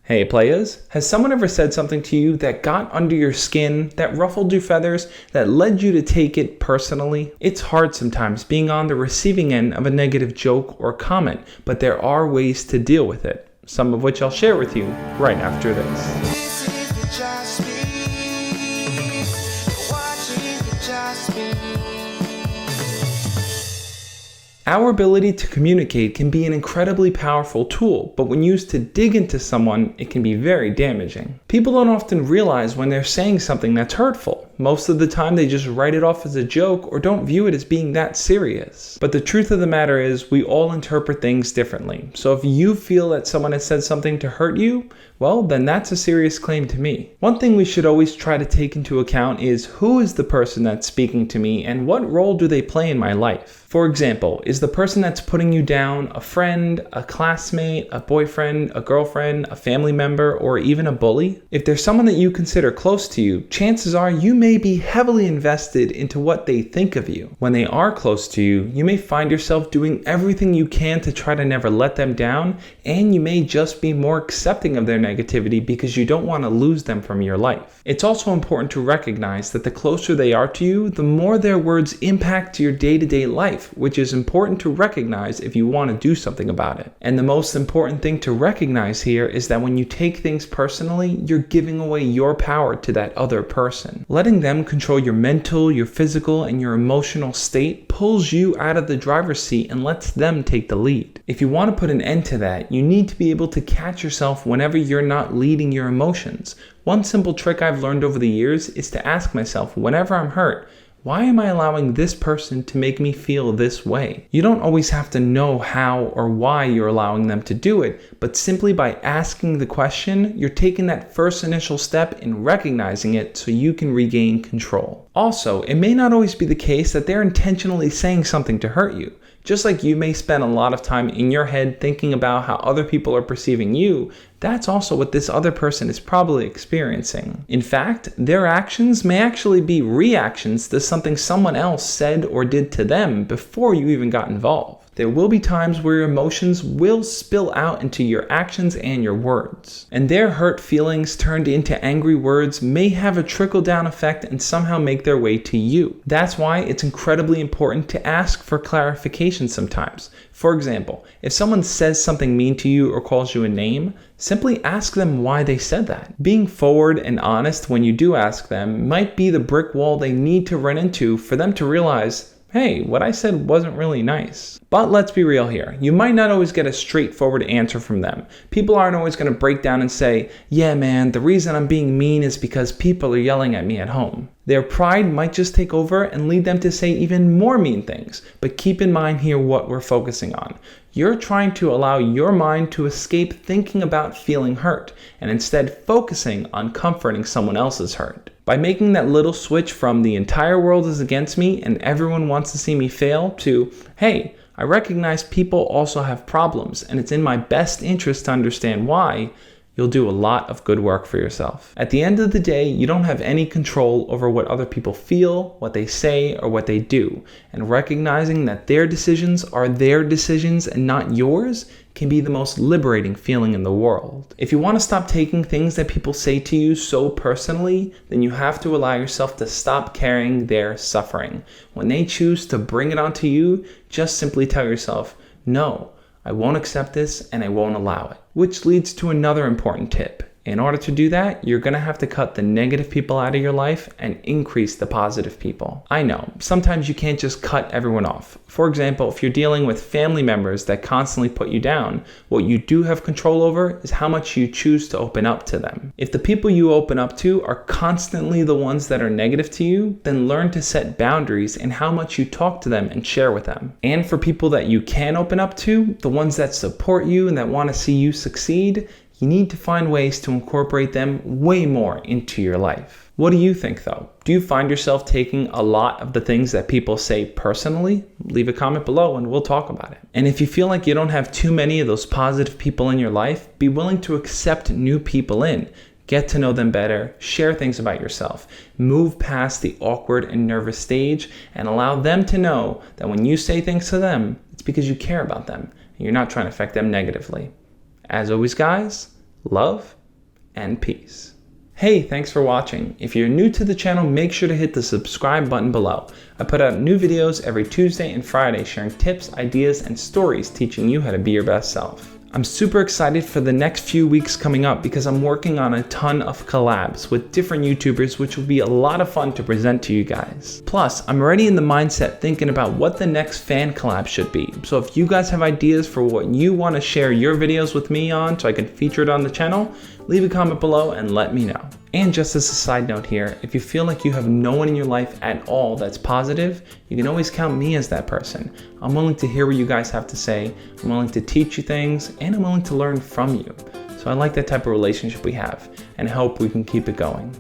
Hey players, has someone ever said something to you that got under your skin, that ruffled your feathers, that led you to take it personally? It's hard sometimes being on the receiving end of a negative joke or comment, but there are ways to deal with it, some of which I'll share with you right after this. This is the Josh Speaks. You're watching the Josh Speaks. Our ability to communicate can be an incredibly powerful tool, but when used to dig into someone, it can be very damaging. People don't often realize when they're saying something that's hurtful. Most of the time they just write it off as a joke or don't view it as being that serious. But the truth of the matter is we all interpret things differently. So if you feel that someone has said something to hurt you, well, then that's a serious claim to me. One thing we should always try to take into account is who is the person that's speaking to me and what role do they play in my life? For example, is the person that's putting you down a friend, a classmate, a boyfriend, a girlfriend, a family member, or even a bully? If there's someone that you consider close to you, chances are you may be heavily invested into what they think of you. When they are close to you, you may find yourself doing everything you can to try to never let them down, and you may just be more accepting of their negativity because you don't want to lose them from your life. It's also important to recognize that the closer they are to you, the more their words impact your day-to-day life, which is important to recognize if you want to do something about it. And the most important thing to recognize here is that when you take things personally, you're giving away your power to that other person. Letting them control your mental, your physical, and your emotional state pulls you out of the driver's seat and lets them take the lead. If you want to put an end to that, you need to be able to catch yourself whenever you're not leading your emotions. One simple trick I've learned over the years is to ask myself whenever I'm hurt, why am I allowing this person to make me feel this way? You don't always have to know how or why you're allowing them to do it, but simply by asking the question, you're taking that first initial step in recognizing it so you can regain control. Also, it may not always be the case that they're intentionally saying something to hurt you. Just like you may spend a lot of time in your head thinking about how other people are perceiving you, that's also what this other person is probably experiencing. In fact, their actions may actually be reactions to something someone else said or did to them before you even got involved. There will be times where your emotions will spill out into your actions and your words. And their hurt feelings turned into angry words may have a trickle-down effect and somehow make their way to you. That's why it's incredibly important to ask for clarification sometimes. For example, if someone says something mean to you or calls you a name, simply ask them why they said that. Being forward and honest when you do ask them might be the brick wall they need to run into for them to realize, hey, what I said wasn't really nice. But let's be real here. You might not always get a straightforward answer from them. People aren't always going to break down and say, yeah man, the reason I'm being mean is because people are yelling at me at home. Their pride might just take over and lead them to say even more mean things. But keep in mind here what we're focusing on. You're trying to allow your mind to escape thinking about feeling hurt and instead focusing on comforting someone else's hurt. By making that little switch from the entire world is against me and everyone wants to see me fail to, hey, I recognize people also have problems and it's in my best interest to understand why, you'll do a lot of good work for yourself. At the end of the day, you don't have any control over what other people feel, what they say, or what they do. And recognizing that their decisions are their decisions and not yours can be the most liberating feeling in the world. If you want to stop taking things that people say to you so personally, then you have to allow yourself to stop carrying their suffering. When they choose to bring it onto you, just simply tell yourself, no, I won't accept this and I won't allow it. Which leads to another important tip. In order to do that, you're going to have to cut the negative people out of your life and increase the positive people. I know, sometimes you can't just cut everyone off. For example, if you're dealing with family members that constantly put you down, what you do have control over is how much you choose to open up to them. If the people you open up to are constantly the ones that are negative to you, then learn to set boundaries in how much you talk to them and share with them. And for people that you can open up to, the ones that support you and that want to see you succeed, you need to find ways to incorporate them way more into your life. What do you think though? Do you find yourself taking a lot of the things that people say personally? Leave a comment below and we'll talk about it. And if you feel like you don't have too many of those positive people in your life, be willing to accept new people in. Get to know them better, share things about yourself, move past the awkward and nervous stage, and allow them to know that when you say things to them, it's because you care about them and you're not trying to affect them negatively. As always, guys, love, and peace. Hey, thanks for watching. If you're new to the channel, make sure to hit the subscribe button below. I put out new videos every Tuesday and Friday sharing tips, ideas, and stories teaching you how to be your best self. I'm super excited for the next few weeks coming up because I'm working on a ton of collabs with different YouTubers, which will be a lot of fun to present to you guys. Plus, I'm already in the mindset thinking about what the next fan collab should be. So if you guys have ideas for what you want to share your videos with me on so I can feature it on the channel, leave a comment below and let me know. And just as a side note here, if you feel like you have no one in your life at all that's positive, you can always count me as that person. I'm willing to hear what you guys have to say, I'm willing to teach you things, and I'm willing to learn from you. So I like that type of relationship we have, and hope we can keep it going.